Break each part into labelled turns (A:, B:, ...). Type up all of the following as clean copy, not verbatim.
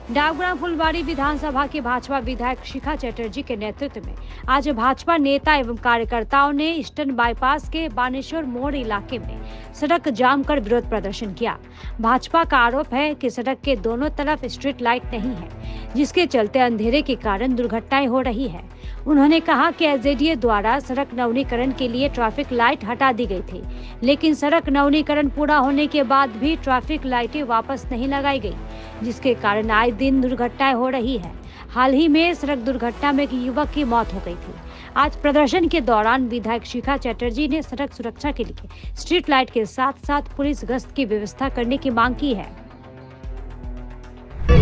A: डाकग्राम फुलबाड़ी विधानसभा के भाजपा विधायक शिखा चटर्जी के नेतृत्व में आज भाजपा नेता एवं कार्यकर्ताओं ने ईस्टर्न बाईपास के बानेश्वर मोड़ इलाके में सड़क जाम कर विरोध प्रदर्शन किया। भाजपा का आरोप है कि सड़क के दोनों तरफ स्ट्रीट लाइट नहीं है, जिसके चलते अंधेरे के कारण दुर्घटनाएं हो रही है। उन्होंने कहा कि एसजेडीए द्वारा सड़क नवीनीकरण के लिए ट्रैफिक लाइट हटा दी गई थी, लेकिन सड़क नवीनीकरण पूरा होने के बाद भी ट्रैफिक लाइटें वापस नहीं लगाई गई, जिसके कारण आए दिन दुर्घटनाएं हो रही है। हाल ही में सड़क दुर्घटना में एक युवक की मौत हो गई थी। आज प्रदर्शन के दौरान विधायक शिखा चटर्जी ने सड़क सुरक्षा के लिए स्ट्रीट लाइट के साथ साथ पुलिस गश्त की व्यवस्था करने की मांग की है।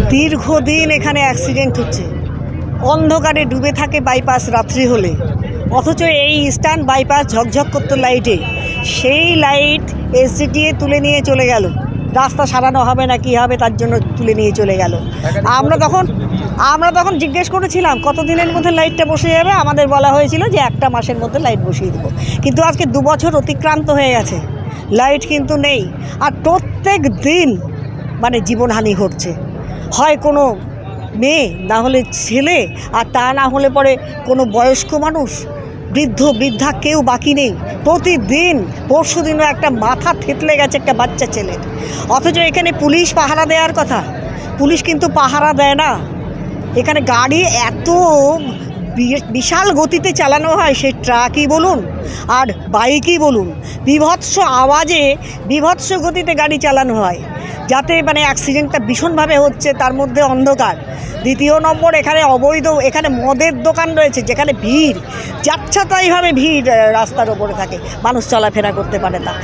B: दीर्घदिन एखाने एक्सीडेंट होच्छे, अंधकारे डूबे थाके বাইপাস রাত্রি হলে, অথচ এই ইস্টার্ন বাইপাস ঝকঝক করতো লাইটে, সেই লাইট এসজিটিএ তুলে নিয়ে চলে গেল। রাস্তা সারানো হবে না কি হবে তার জন্য তুলে নিয়ে চলে গেল। আমরা তখন জিজ্ঞেস করেছিলাম কতদিনের মধ্যে লাইটটা বসে যাবে। আমাদের বলা হয়েছিল যে একটা মাসের মধ্যে লাইট বসিয়ে দেবো, কিন্তু আজকে 2 বছর অতিক্রান্ত হয়ে গেছে, লাইট কিন্তু নেই। আর প্রত্যেক দিন মানে জীবনহানি ঘটছে, হয় কোনো মেয়ে না হলে ছেলে, আর তা না হলে পরে কোনো বয়স্ক মানুষ, বৃদ্ধ বৃদ্ধা কেউ বাকি নেই। প্রতিদিন, পরশু দিনও একটা মাথা থেতলে গেছে একটা বাচ্চা ছেলে, অথচ এখানে পুলিশ পাহারা দেওয়ার কথা, পুলিশ কিন্তু পাহারা দেয় না। এখানে গাড়ি এত বিশাল গতিতে চালানো হয়, সেই ট্রাকই বলুন আর বাইকই বলুন, বিভৎস আওয়াজে বিভৎস গতিতে গাড়ি চালানো হয়, যাতে মানে অ্যাক্সিডেন্টটা ভীষণভাবে হচ্ছে। তার মধ্যে অন্ধকার। দ্বিতীয় নম্বর, এখানে অবৈধ এখানে মদের দোকান রয়েছে, যেখানে ভিড় যাচ্ছাতাইভাবে ভিড় রাস্তার ওপরে থাকে, মানুষ চলাফেরা করতে পারে না।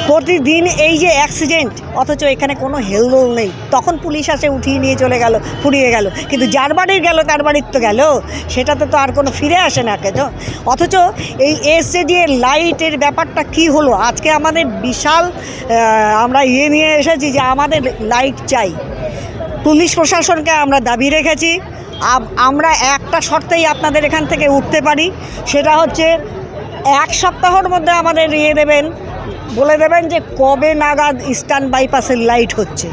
B: প্রতিদিন এই যে অ্যাক্সিডেন্ট, অথচ এখানে কোনো হেলদোল নেই। তখন পুলিশ আসে, উঠিয়ে নিয়ে চলে গেল, ফুরিয়ে গেল। কিন্তু যার বাড়ির গেল তার বাড়ির তো গেল, সেটাতে তো আর কোনো ফিরে আসে না কেন। অথচ এই এসজেডিএ লাইটের ব্যাপারটা কি হলো? আজকে আমাদের বিশাল আমরা নিয়ে এসেছি যে আমাদের লাইট চাই। পুলিশ প্রশাসনকে আমরা দাবি রেখেছি, আমরা একটা শর্তেই আপনাদের এখান থেকে উঠতে পারি, সেটা হচ্ছে 1 সপ্তাহের মধ্যে আমাদের বলে দেবেন যে কবে নাগাদ ইস্টার্ন বাইপাসের লাইট হচ্ছে,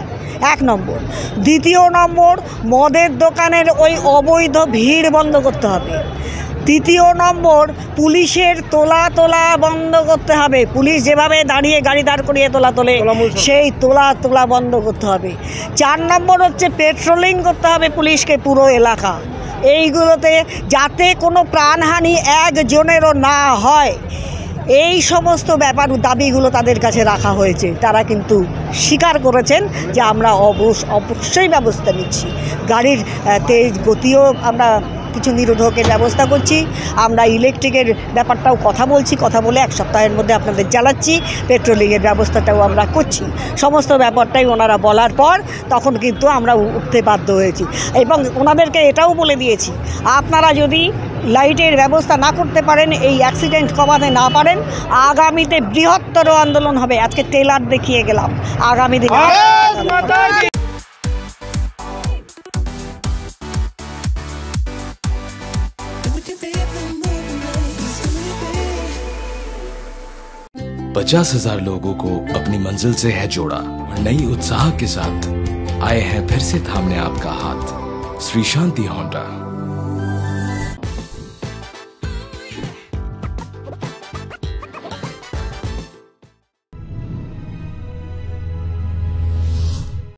B: 1 নম্বর। দ্বিতীয় নম্বর, মদের দোকানের ওই অবৈধ ভিড় বন্ধ করতে হবে। তৃতীয় নম্বর, পুলিশের তোলা বন্ধ করতে হবে। পুলিশ যেভাবে দাঁড়িয়ে গাড়ি দাঁড় করিয়ে তোলে, সেই তোলা বন্ধ করতে হবে। 4 নম্বর হচ্ছে পেট্রোলিং করতে হবে পুলিশকে পুরো এলাকা, এইগুলোতে যাতে কোনো প্রাণহানি একজনেরও না হয়। এই সমস্ত ব্যাপার দাবিগুলো তাদের কাছে রাখা হয়েছে। তারা কিন্তু স্বীকার করেছেন যে আমরা অবশ্যই ব্যবস্থা নিচ্ছি। গাড়ির তেজ গতিও আমরা কিছু নিরোধকের ব্যবস্থা করছি, আমরা ইলেকট্রিকের ব্যাপারটাও কথা বলে 1 সপ্তাহের মধ্যে আপনাদের চালাচ্ছি, পেট্রোলিংয়ের ব্যবস্থাটাও আমরা করছি। সমস্ত ব্যাপারটাই ওনারা বলার পর তখন কিন্তু আমরা উঠতে বাধ্য হয়েছি, এবং ওনাদেরকে এটাও বলে দিয়েছি, আপনারা যদি লাইটের ব্যবস্থা না করতে পারেন, এই অ্যাক্সিডেন্ট কমাতে না পারেন, আগামীতে বৃহত্তর আন্দোলন হবে। আজকে ট্রেলার দেখিয়ে গেলাম, আগামী দিনে
C: पचास 50,000 लोगों को अपनी मंजिल से है जोड़ा और नई उत्साह के साथ आए हैं फिर से थामने आपका हाथ। श्री शांति होंडा।